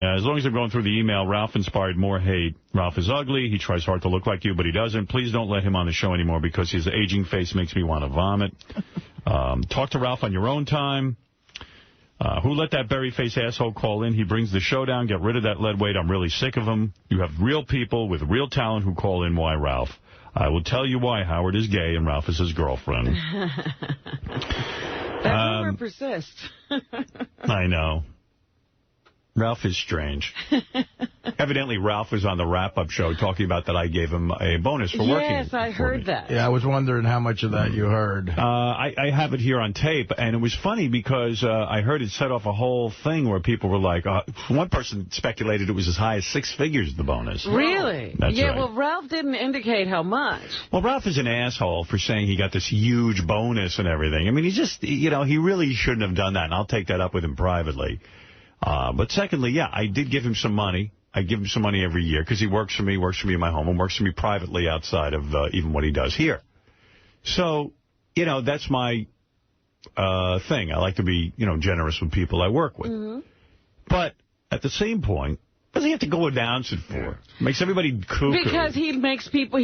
As long as I'm going through the email, Ralph inspired more hate. Ralph is ugly. He tries hard to look like you, but he doesn't. Please don't let him on the show anymore because his aging face makes me want to vomit. Talk to Ralph on your own time. Who let that berry-face asshole call in? He brings the show down. Get rid of that lead weight. I'm really sick of him. You have real people with real talent who call in. Why, Ralph? I will tell you why Howard is gay and Ralph is his girlfriend. That rumor persists. I know. Ralph is strange. Evidently, Ralph was on the wrap-up show talking about that I gave him a bonus for working. Yes, I heard that. Yeah, I was wondering how much of that you heard. I have it here on tape, and it was funny because I heard it set off a whole thing where people were like, one person speculated it was as high as 6 figures, the bonus. Really? That's right. Well, Ralph didn't indicate how much. Well, Ralph is an asshole for saying he got this huge bonus and everything. I mean, he just, he really shouldn't have done that, and I'll take that up with him privately. But secondly, yeah, I did give him some money. I give him some money every year because he works for me in my home, and works for me privately outside of even what he does here. So, that's my thing. I like to be, generous with people I work with. Mm-hmm. But at the same point, what does he have to go announce it for? Makes everybody cuckoo. Because he makes people,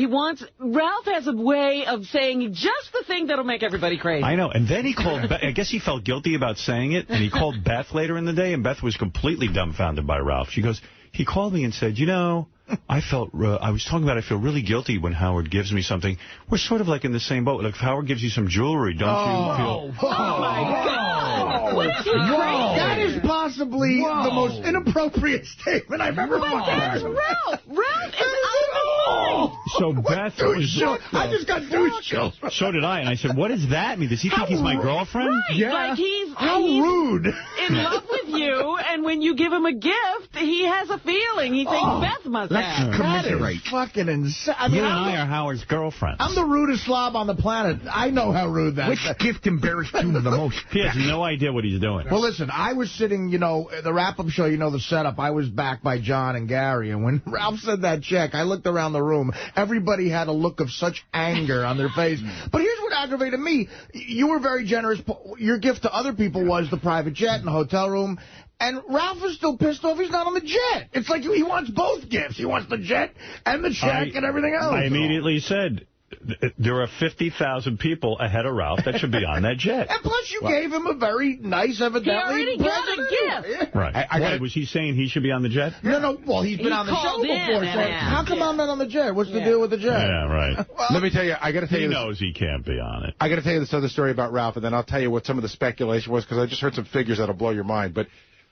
Ralph has a way of saying just the thing that'll make everybody crazy. I know. And then he called, I guess he felt guilty about saying it, and he called Beth later in the day, and Beth was completely dumbfounded by Ralph. She goes, he called me and said, I was talking about I feel really guilty when Howard gives me something. We're sort of like in the same boat. Like if Howard gives you some jewelry, don't you feel... Oh, my God. What is he crazy? That is possibly the most inappropriate statement I've ever heard. But that's Ralph. Ralph is out of line. So Beth was... I just got douche chills. So did I. And I said, what is that? Does he think he's my girlfriend? Right. Yeah. Like he's rude. In love with you, and when you give him a gift, he has a feeling. He thinks Beth must have. That is fucking insane. I mean, you and I are Howard's girlfriends. I'm the rudest slob on the planet. I know how rude that is. Which gift embarrassed you the most? He has no idea what he's doing. Well, listen, I was sitting, the wrap-up show, the setup. I was back by John and Gary, and when Ralph said that check, I looked around the room. Everybody had a look of such anger on their face. But here's what aggravated me. You were very generous. Your gift to other people was the private jet and the hotel room. And Ralph is still pissed off he's not on the jet. It's like he wants both gifts. He wants the jet and the check and everything else. I immediately said, there are 50,000 people ahead of Ralph that should be on that jet. And plus you gave him a very nice, evidently... He already got a gift. Right. Was he saying he should be on the jet? No. Well, he's been on the show before. So how come I'm not on the jet? What's the deal with the jet? Yeah, right. Well, let me tell you, I got to tell you... He knows he can't be on it. I got to tell you this other story about Ralph, and then I'll tell you what some of the speculation was, because I just heard some figures that'll blow your mind. But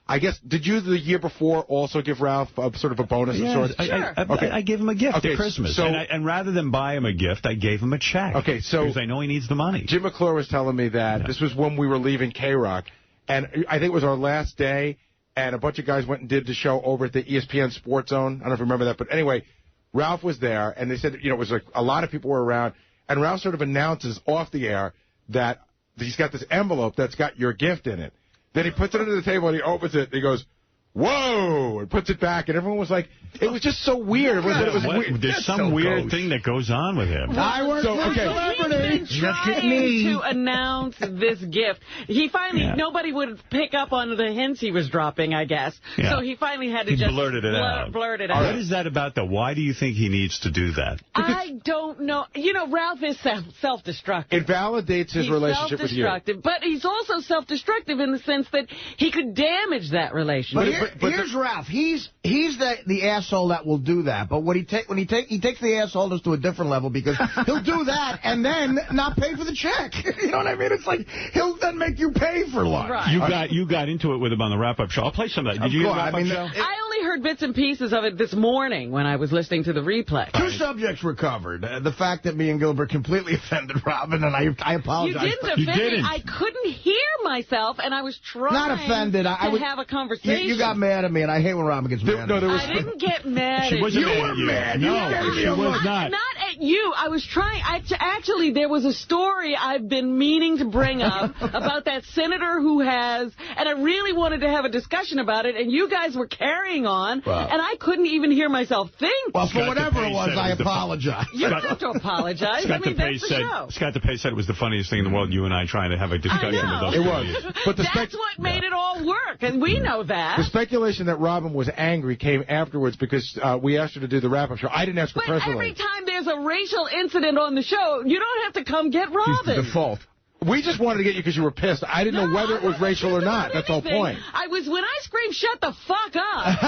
I guess, did you the year before also give Ralph sort of a bonus of sorts? Sure. I gave him a gift at Christmas. So, and rather than buy him a gift, I gave him a check. Okay, so... Because I know he needs the money. Jim McClure was telling me that this was when we were leaving K-Rock, and I think it was our last day, and a bunch of guys went and did the show over at the ESPN Sports Zone. I don't know if you remember that, but anyway, Ralph was there, and they said, it was like a lot of people were around, and Ralph sort of announces off the air that he's got this envelope that's got your gift in it. Then he puts it under the table, and he opens it, and he goes, whoa, and puts it back, and everyone was like, it was just so weird. It was weird. There's some weird thing that goes on with him. I work for a celebrity. He's been trying to announce this gift. He finally, nobody would pick up on the hints he was dropping, I guess. Yeah. So he finally had to just blurt it out. What is that about, though? Why do you think he needs to do that? I don't know. Ralph is self-destructive. It validates his relationship with you. But he's also self-destructive in the sense that he could damage that relationship. But here's Ralph. He's the asshole that will do that. But he takes the assholeness to a different level, because he'll do that and then not pay for the check. You know what I mean? It's like he'll then make you pay for lunch. Right. You got into it with him on the wrap-up show. I'll play some of that. Did you hear the wrap-up show? I only heard bits and pieces of it this morning when I was listening to the replay. Two subjects were covered. The fact that me and Gilbert completely offended Robin, and I apologize. You didn't offend me. I couldn't hear myself, and I was trying to have a conversation. You got mad at me, and I hate when Robin gets mad at me. I didn't get mad at you. She wasn't mad at you. Mad. No, she was not. Not at I was trying. Actually, there was a story I've been meaning to bring up about that senator who has, and I really wanted to have a discussion about it, and you guys were carrying on, and I couldn't even hear myself think. Well, for whatever it was, I apologize. You don't have to apologize. Scott that's the show. Scott DePace said it was the funniest thing in the world, you and I trying to have a discussion with those. It was. But that's what made it all work, and we know that. The speculation that Robin was angry came afterwards because we asked her to do the wrap-up show. I didn't ask her personally. Every time there's a racial incident on the show, you don't have to come get Robin. She's the default. We just wanted to get you because you were pissed. I didn't know whether it was racial or not. That's the whole point. When I screamed, shut the fuck up.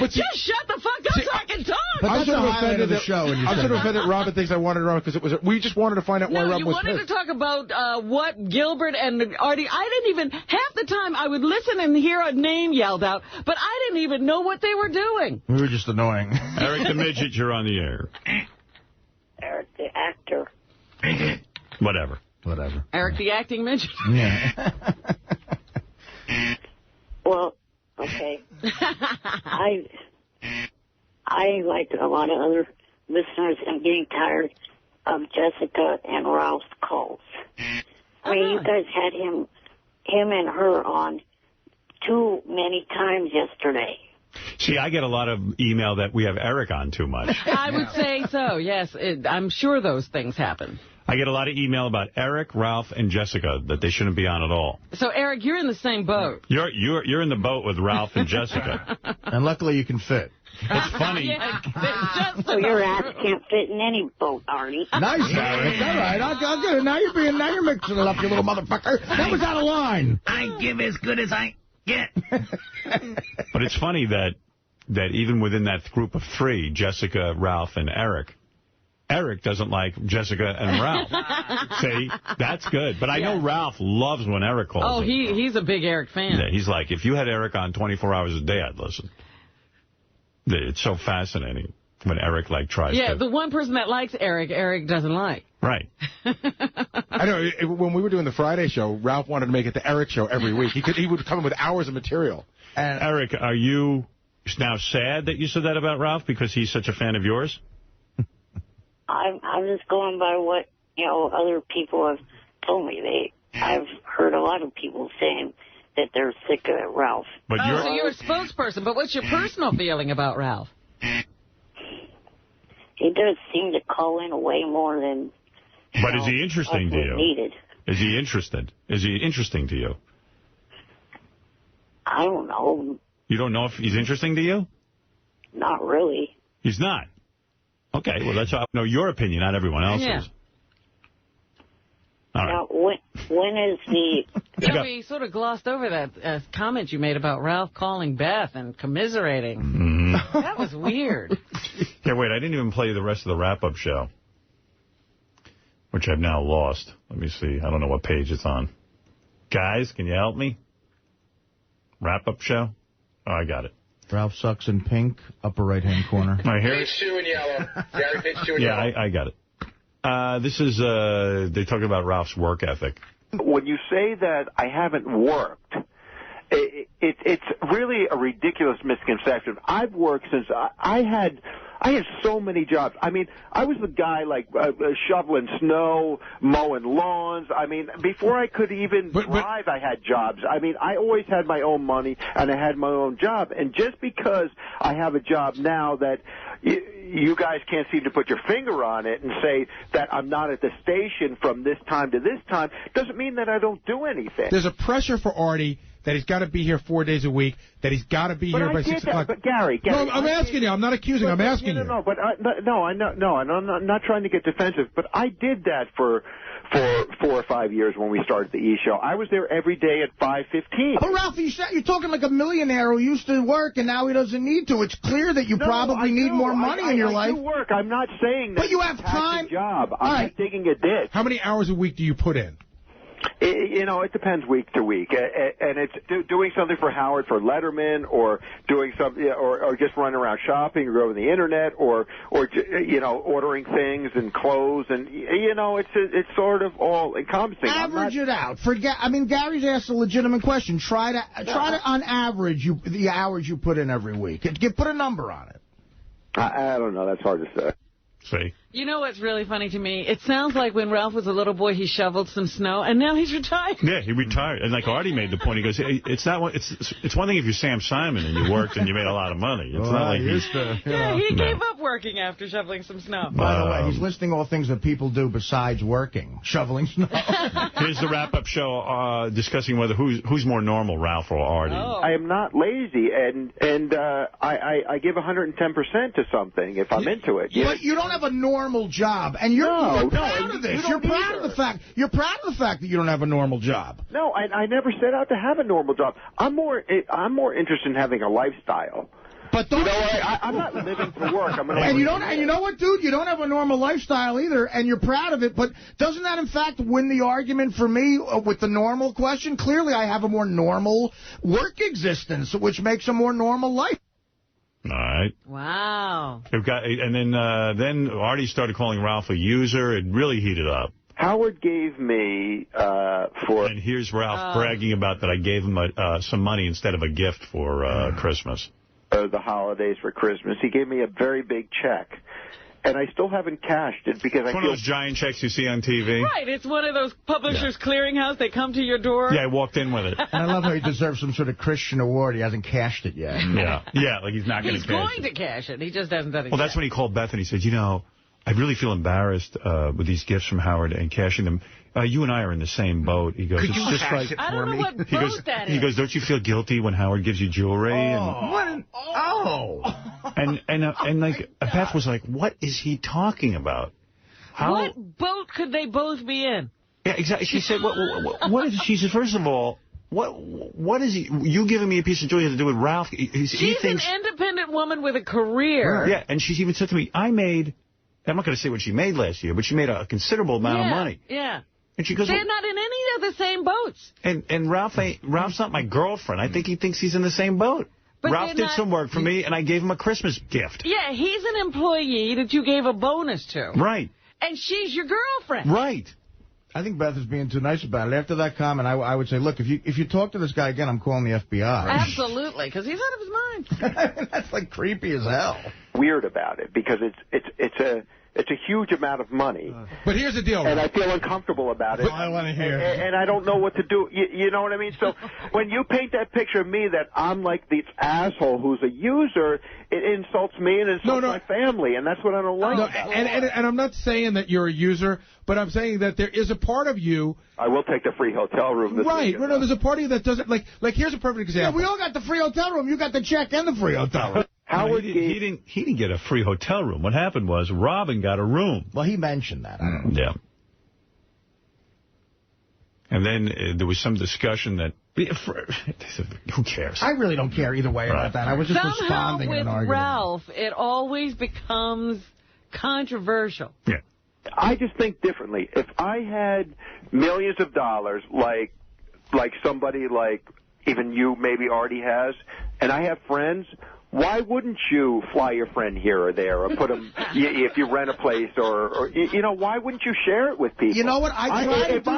Just shut the fuck up so I can talk. But I'm sort of offended the show. I'm sort of offended Robin thinks I wanted her on because it was. We just wanted to find out why Robin was pissed. You wanted to talk about what Gilbert and Artie. I didn't even, half the time I would listen and hear a name yelled out, but I didn't even know what they were doing. We were just annoying. Eric the Midget, you're on the air. Eric the actor. Whatever. Eric the acting midget? Yeah. Well, okay. I, like a lot of other listeners, am getting tired of Jessica and Ralph's calls. I mean, you guys had him and her on too many times yesterday. See, I get a lot of email that we have Eric on too much. I would say so, yes. I'm sure those things happen. I get a lot of email about Eric, Ralph, and Jessica that they shouldn't be on at all. So, Eric, you're in the same boat. You're in the boat with Ralph and Jessica. And luckily you can fit. It's funny. So your ass can't fit in any boat, Artie. Nice, Eric. All right, I'll get it. Now you're mixing it up, you little motherfucker. That was out of line. I give as good as I get. But it's funny that even within that group of three, Jessica, Ralph, and Eric doesn't like Jessica and Ralph. See, that's good. But I know Ralph loves when Eric calls him. He's a big Eric fan. Yeah, he's like, if you had Eric on 24 hours a day, I'd listen. It's so fascinating when Eric tries to... Yeah, the one person that likes Eric doesn't like. Right. I know, when we were doing the Friday show, Ralph wanted to make it the Eric show every week. He would come in with hours of material. And Eric, are you now sad that you said that about Ralph because he's such a fan of yours? I'm just going by what, other people have told me. I've heard a lot of people saying that they're sick of Ralph. But so you're a spokesperson, but what's your personal feeling about Ralph? He does seem to call in way more than... But is he interesting to you? Needed. Is he interested? Is he interesting to you? I don't know. You don't know if he's interesting to you? Not really. He's not? Okay, well, that's how I know your opinion, not everyone else's. Yeah. All right. Now, when is the... We sort of glossed over that comment you made about Ralph calling Beth and commiserating. Mm-hmm. That was weird. Yeah, wait, I didn't even play the rest of the wrap-up show, which I've now lost. Let me see. I don't know what page it's on. Guys, can you help me? Wrap-up show? Oh, I got it. Ralph sucks in pink, upper right-hand corner. I hear it. Page 2 in yellow. Gary, page 2 in yellow. Yeah, I got it. This is, they're talking about Ralph's work ethic. When you say that I haven't worked, it's really a ridiculous misconception. I've worked since I had so many jobs. I mean, I was the guy shoveling snow, mowing lawns. I mean, before I could even drive, I had jobs. I mean, I always had my own money, and I had my own job. And just because I have a job now that you guys can't seem to put your finger on it and say that I'm not at the station from this time to this time doesn't mean that I don't do anything. There's a pressure for Artie that he's got to be here 4 days a week, that he's got to be here by 6 o'clock. But Gary, no, I'm asking you. I'm not accusing. I'm asking you. No, but I'm not trying to get defensive. But I did that for 4 or 5 years when we started the E! Show. I was there every day at 5:15. But Ralph, you're talking like a millionaire who used to work and now he doesn't need to. It's clear that you probably need more money in your life. I do work. I'm not saying that. But you have time. Job. I'm not digging a ditch. How many hours a week do you put in? It depends week to week, and it's doing something for Howard, for Letterman, or doing something, or just running around shopping, or over the internet, or ordering things and clothes, and it's sort of all encompassing. Average it out. Gary's asked a legitimate question. Try to on average the hours you put in every week. Put a number on it. I don't know. That's hard to say. See. You know what's really funny to me? It sounds like when Ralph was a little boy, he shoveled some snow, and now he's retired. Yeah, he retired. And like Artie made the point, he goes, hey, it's one thing if you're Sam Simon and you worked and you made a lot of money. It's not like he gave up working after shoveling some snow. By the way, he's listing all things that people do besides working, shoveling snow. Here's the wrap-up show discussing whether who's more normal, Ralph or Artie. Oh. I am not lazy, and I give 110% to something if I'm into it. But you don't have a normal job, and you're proud of this. You're proud of the fact that you don't have a normal job. No, I never set out to have a normal job. I'm more interested in having a lifestyle. But I'm not living for work. And you know what, dude? You don't have a normal lifestyle either, and you're proud of it. But doesn't that, in fact, win the argument for me with the normal question? Clearly, I have a more normal work existence, which makes a more normal life. All right. Wow. And then Artie started calling Ralph a user. It really heated up. Howard gave me And here's Ralph bragging about that I gave him some money instead of a gift for Christmas. The holidays for Christmas. He gave me a very big check. And I still haven't cashed it because it's one of those giant checks you see on TV. Right, it's one of those publishers' clearinghouse. They come to your door. Yeah, I walked in with it. And I love how he deserves some sort of Christian award. He hasn't cashed it yet. Yeah, like he's not going to cash it. He's going to cash it. He just hasn't done it yet. Well, that's when he called Beth and he said, you know, I really feel embarrassed with these gifts from Howard and cashing them. You and I are in the same boat. He goes, Could it's you just cash like it for I don't know me? what boat that is. He goes, don't you feel guilty when Howard gives you jewelry? And Beth was like, what is he talking about? What boat could they both be in? Yeah, exactly. She said, what is, she said, first of all, what is he, you giving me a piece of jewelry has to do with Ralph? She's an independent woman with a career. Yeah, and she's even said to me, I'm not going to say what she made last year, but she made a considerable amount of money. Yeah. And she goes, they're not in any of the same boats. And Ralph's not my girlfriend. I think he thinks he's in the same boat. But Ralph did some work for me, and I gave him a Christmas gift. Yeah, he's an employee that you gave a bonus to. Right. And she's your girlfriend. Right. I think Beth is being too nice about it. After that comment, I would say, look, if you talk to this guy again, I'm calling the FBI. Absolutely, because he's out of his mind. That's like creepy as hell. Weird about it because it's a huge amount of money. But here's the deal. And I feel uncomfortable about it. I want to hear. And I don't know what to do. You know what I mean? So when you paint that picture of me that I'm like this asshole who's a user, it insults me and insults my family. And that's what I don't like about it. And I'm not saying that you're a user, but I'm saying that there is a part of you. I will take the free hotel room this weekend. No, there's a part of you that doesn't, like here's a perfect example. Yeah, we all got the free hotel room. You got the check and the free hotel room. Howard he didn't get a free hotel room. What happened was Robin got a room. Well, he mentioned that. I don't know. Yeah. And then there was some discussion that, who cares? I really don't care either way about that. I was just responding in an Somehow argument. with Ralph, it always becomes controversial. Yeah. I just think differently. If I had millions of dollars, like somebody like even you maybe already has, and I have friends, why wouldn't you fly your friend here or there, or put them if you rent a place, or you know, why wouldn't you share it with people? You know what? If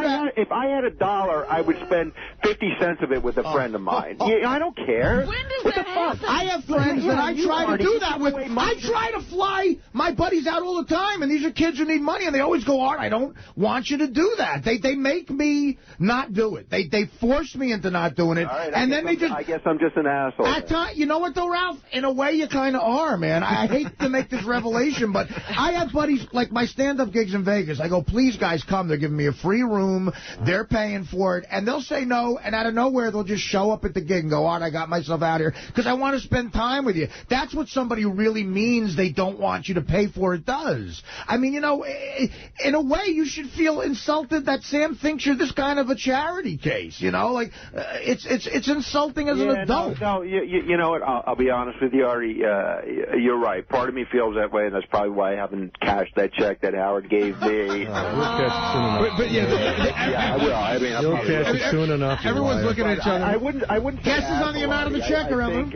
I had $1, I would spend 50 cents of it with a friend of mine. I don't care. When does that happen? I have friends that I try to do that with. I try to fly my buddies out all the time, and these are kids who need money, and they always go, Art, I don't want you to do that. They make me not do it. They force me into not doing it, right, and then I guess I'm just an asshole. At time, you know what, though, Ralph? In a way, you kind of are, man. I hate to make this revelation, but I have buddies, like my stand-up gigs in Vegas. I go, please, guys, come. They're giving me a free room. They're paying for it. And they'll say no, and out of nowhere, they'll just show up at the gig and go, Art, I got myself out here because I want to spend time with you. That's what somebody who really means they don't want you to pay for it does. I mean, you know, in a way, you should feel insulted that Sam thinks you're this kind of a charity case, you know? Like, it's insulting as an adult. No, you know what? I'll be honest with you, Artie. You're right. Part of me feels that way, and that's probably why I haven't cashed that check that Howard gave me. But yeah, I will. I mean, you'll cash it soon enough. Everyone's looking at each other. I wouldn't. Guesses on the amount of the check,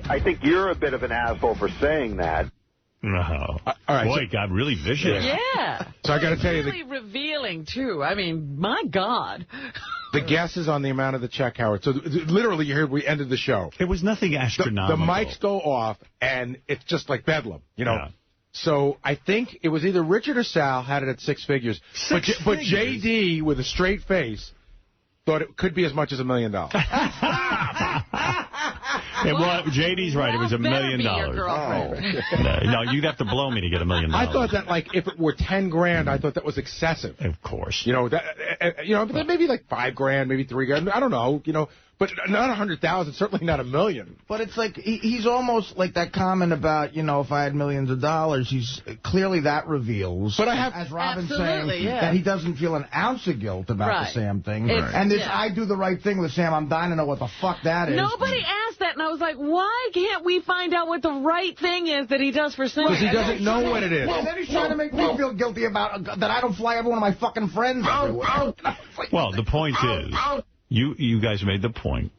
I think you're a bit of an asshole for saying that. No. All right, boy, it got really vicious. Yeah. So I got to tell you, really revealing too. I mean, my God. The guesses on the amount of the check, Howard. So literally, you heard we ended the show. It was nothing astronomical. The mics go off, and it's just like bedlam, you know. Yeah. So I think it was either Richard or Sal had it at 6 figures. But JD, with a straight face, thought it could be as much as $1 million. Well, JD's right. It was $1 million. No, you'd have to blow me to get $1 million. I thought that, like, if it were 10 grand, I thought that was excessive. Of course. Maybe like 5 grand, maybe 3 grand. I don't know, but not 100,000, certainly not $1 million. But it's like, he's almost like that comment about, if I had millions of dollars, he's clearly that reveals. But as Robin's saying, that he doesn't feel an ounce of guilt about the Sam thing. And this, I do the right thing with Sam, I'm dying to know what the fuck that is. Nobody asked that, and I was like, why can't we find out what the right thing is that he does for Sam? Because he doesn't know what it is. Well, then he's trying to make me feel guilty about that I don't fly every one of my fucking friends everywhere. Well, the point is, you guys made the point.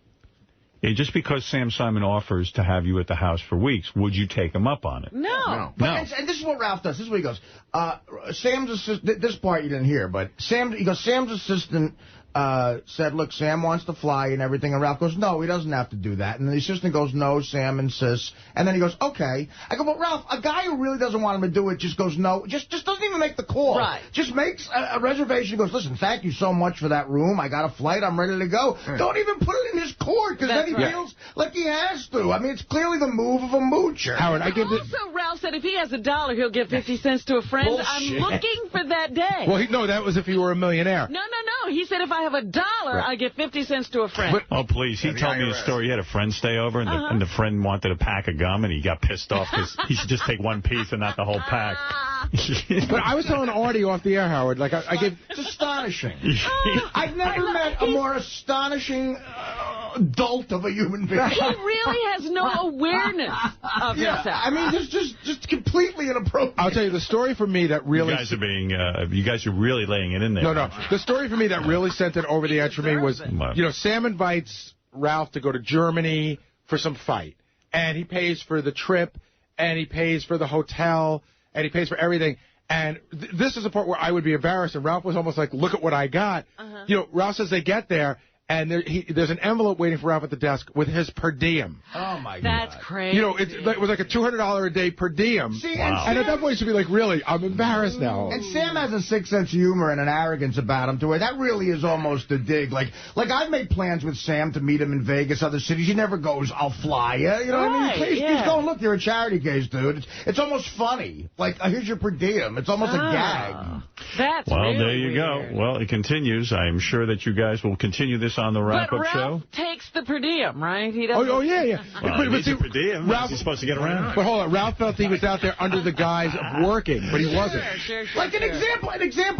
Just because Sam Simon offers to have you at the house for weeks, would you take him up on it? No. And this is what Ralph does. This is what he goes. Sam's assistant, this part you didn't hear, but Sam's assistant said, look, Sam wants to fly and everything. And Ralph goes, no, he doesn't have to do that. And the assistant goes, no, Sam insists. And then he goes, okay. I go, but Ralph, a guy who really doesn't want him to do it just goes, no, just doesn't even make the call. Right. Just makes a reservation. Goes, listen, thank you so much for that room. I got a flight. I'm ready to go. Right. Don't even put it in his court, because then he feels like he has to. I mean, it's clearly the move of a moocher. Howard, Ralph said if he has $1, he'll give 50 cents to a friend. Bullshit. I'm looking for that day. Well, that was if he were a millionaire. No. He said if I have $1, I get 50 cents to a friend. Oh, please. He told me a story. He had a friend stay over, and the friend wanted a pack of gum, and he got pissed off because he should just take one piece and not the whole pack. But I was telling Artie off the air, Howard, like, it's astonishing. I've never met a more astonishing dolt of a human being. He really has no awareness of himself. I mean, just completely inappropriate. I'll tell you the story for me that really... You guys are really laying it in there. No. The story for me that really sent it over the edge for me was, Sam invites Ralph to go to Germany for some fight. And he pays for the trip, and he pays for the hotel, and he pays for everything. And this is the part where I would be embarrassed, and Ralph was almost like, look at what I got. Ralph says they get there, and there's an envelope waiting for Ralph at the desk with his per diem. Oh, my God. That's crazy. It was like a $200 a day per diem. See, and at that point, you should be like, really, I'm embarrassed now. And Sam has a sick sense of humor and an arrogance about him to where that really is almost a dig. Like I've made plans with Sam to meet him in Vegas, other cities. He never goes, I'll fly you. You know what I mean? He's going, look, you're a charity case, dude. It's almost funny. Like, here's your per diem. It's almost a gag. That's there you go. Well, it continues. I'm sure that you guys will continue this on the wrap-up show. But Ralph takes the per diem, right? He doesn't. Oh, yeah. But see, per diem. Ralph is supposed to get around. But hold on. Ralph felt he was out there under the guise of working, but he wasn't. Sure, like an example,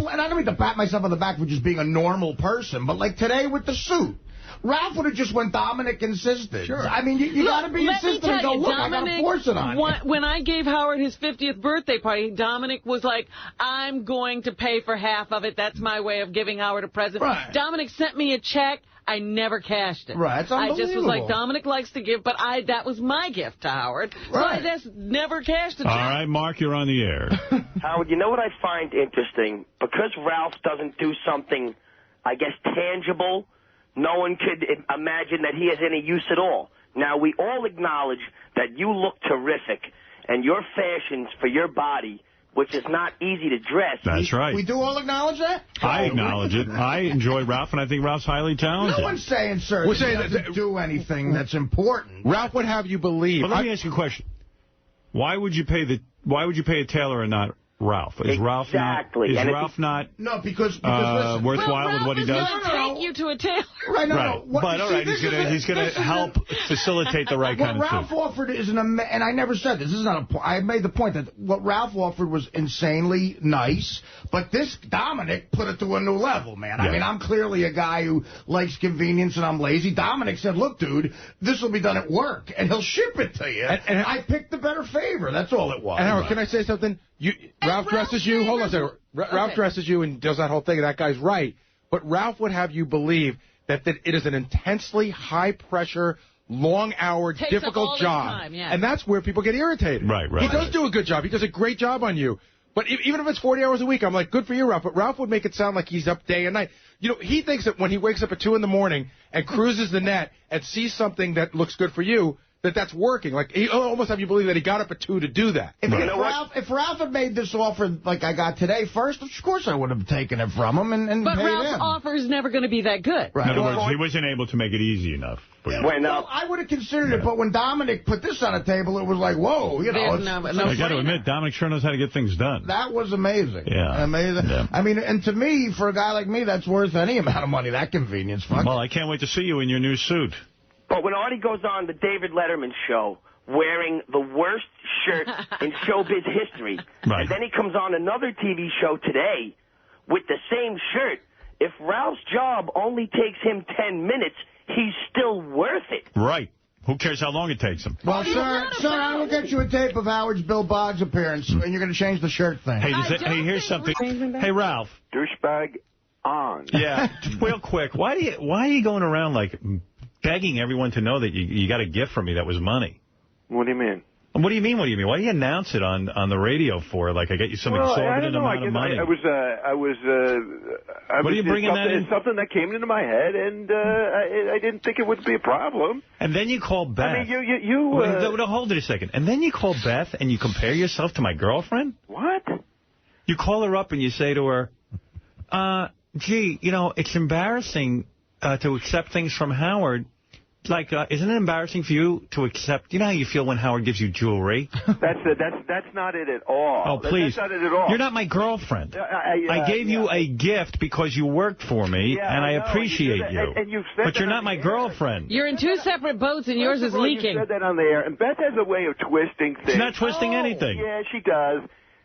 and I don't mean to pat myself on the back for just being a normal person, but like today with the suit. Ralph would have just went Dominic insisted. Sure. I mean, you got to be insistent and go, look, I got to force it on you. When I gave Howard his 50th birthday party, Dominic was like, I'm going to pay for half of it. That's my way of giving Howard a present. Right. Dominic sent me a check. I never cashed it. Right, it's unbelievable. I just was like, Dominic likes to give, but that was my gift to Howard. Right. So I just never cashed the check. All right, Mark, you're on the air. Howard, you know what I find interesting? Because Ralph doesn't do something, I guess, tangible, no one could imagine that he has any use at all. Now, we all acknowledge that you look terrific, and your fashions for your body, which is not easy to dress. That's right. We do all acknowledge that? I acknowledge it. I enjoy Ralph, and I think Ralph's highly talented. No one's saying, sir, he doesn't do anything that's important. Ralph would have you believe. But let me ask you a question. Why would you pay a tailor and not Ralph? Is Ralph not no, because worthwhile with what he does? Ralph is going to take you to a tailor. Right, But all right, he's going to help facilitate the right kind of suit. What Ralph offered is and I never said this is not a point. I made the point that what Ralph offered was insanely nice, but this Dominic put it to a new level, man. I mean, I'm clearly a guy who likes convenience and I'm lazy. Dominic said, look, dude, this will be done at work, and he'll ship it to you. And I picked the better favor. That's all it was. And Howard, can I say something? Ralph dresses you. Hold on a second. Ralph dresses you and does that whole thing, and that guy's right. But Ralph would have you believe that it is an intensely high-pressure, long-hour, difficult job. And that's where people get irritated. Right. He does do a good job. He does a great job on you. But even if it's 40 hours a week, I'm like, good for you, Ralph. But Ralph would make it sound like he's up day and night. He thinks that when he wakes up at 2 in the morning and cruises the net and sees something that looks good for you, that that's working. Like, he almost have you believe that he got up at 2 to do that. If Ralph had made this offer like I got today first, of course I would have taken it from him and But paid Ralph's him. offer is never going to be that good. Right. In other words, he wasn't able to make it easy enough for you. Well, I would have considered it, but when Dominic put this on the table, it was like, whoa, you know. I got to admit, Dominic sure knows how to get things done. That was amazing. Yeah. Amazing. Yeah. I mean, and to me, for a guy like me, that's worth any amount of money, that convenience. Fuck. Well, I can't wait to see you in your new suit. But when Artie goes on the David Letterman show wearing the worst shirt in showbiz history, right. and then he comes on another TV show today with the same shirt, if Ralph's job only takes him 10 minutes, he's still worth it. Right. Who cares how long it takes him? Well, sir, I will get you a tape of Howard's Bill Boggs appearance, and you're going to change the shirt thing. Hey, here's something. Hey, Ralph. Douchebag on. Yeah, real quick. Why are you going around, like, begging everyone to know that you got a gift from me that was money? What do you mean? What do you mean? What do you mean? Why do you announce it on the radio for? Like, I get you some exorbitant amount of money. What are you bringing that in? It's something that came into my head, and I didn't think it would be a problem. And then you call Beth. I mean, Wait, hold it a second. And then you call Beth and you compare yourself to my girlfriend? What? You call her up and you say to her, gee, you know, it's embarrassing to accept things from Howard. Like, isn't it embarrassing for you to accept? You know how you feel when Howard gives you jewelry? That's not it at all. Oh, please. That's not it at all. You're not my girlfriend. I gave you a gift because you worked for me, and I appreciate you. And you've said but you're not my girlfriend. You're in 2 separate boats, and yours is leaking. You said that on the air, and Beth has a way of twisting things. She's not twisting anything. Yeah, she does.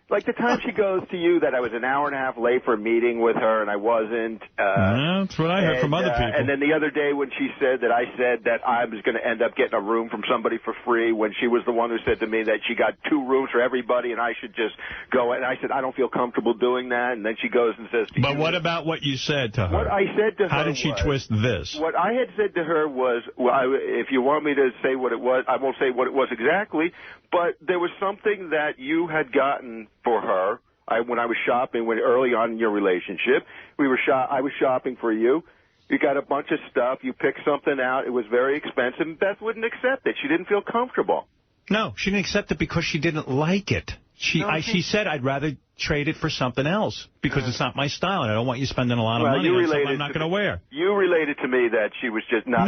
Like the time she goes to you that I was an hour and a half late for a meeting with her and I wasn't. That's what I heard from other people. And then the other day when she said that I said that I was going to end up getting a room from somebody for free when she was the one who said to me that she got 2 rooms for everybody and I should just go. And I said, I don't feel comfortable doing that. And then she goes and says to But what about what you said to her? What I said to her How did she twist this? What I had said to her was, well, if you want me to say what it was, I won't say what it was exactly, but there was something that you had gotten for her. When I was shopping, early on in your relationship, I was shopping for you. You got a bunch of stuff. You picked something out. It was very expensive. And Beth wouldn't accept it. She didn't feel comfortable. No, she didn't accept it because she didn't like it. She said, I'd rather trade it for something else because it's not my style, and I don't want you spending a lot of money on something I'm not going to wear. You related to me that she was just not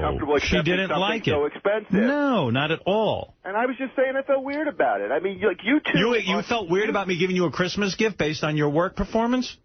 comfortable accepting she didn't like it. So expensive. No, not at all. And I was just saying I felt weird about it. I mean, like you two. You felt weird about me giving you a Christmas gift based on your work performance?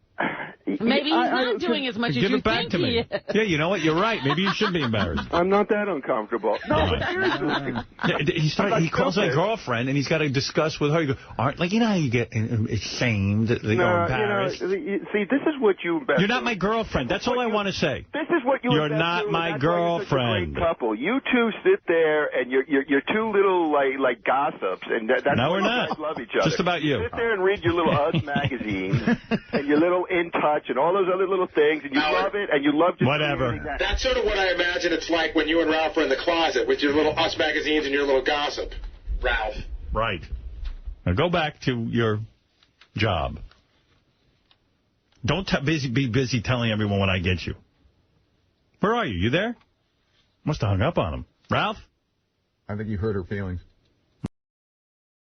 Maybe he's not doing as much as you think he is. Give it back to me. Yeah, you know what? You're right. Maybe you should be embarrassed. I'm not that uncomfortable. No, but seriously. He calls my girlfriend, and he's got to discuss with her. You go, you know how you get ashamed, you're embarrassed. See, this is what you... You're not my girlfriend. That's all I want to say. This is what You're not my girlfriend. You're such a great couple. You two sit there, and you're 2 little, like gossips, and that's no, why we're you not. guys love each other. Just about you. Sit there and read your little Us magazines, and your little In Touch, and all those other little things, and you love it, and you love just whatever. That's sort of what I imagine it's like when you and Ralph are in the closet with your little Us magazines and your little gossip, Ralph. Right. Now go back to your job. Don't be busy telling everyone what I get you. Where are you? You there? Must have hung up on him. Ralph? I think you hurt her feelings.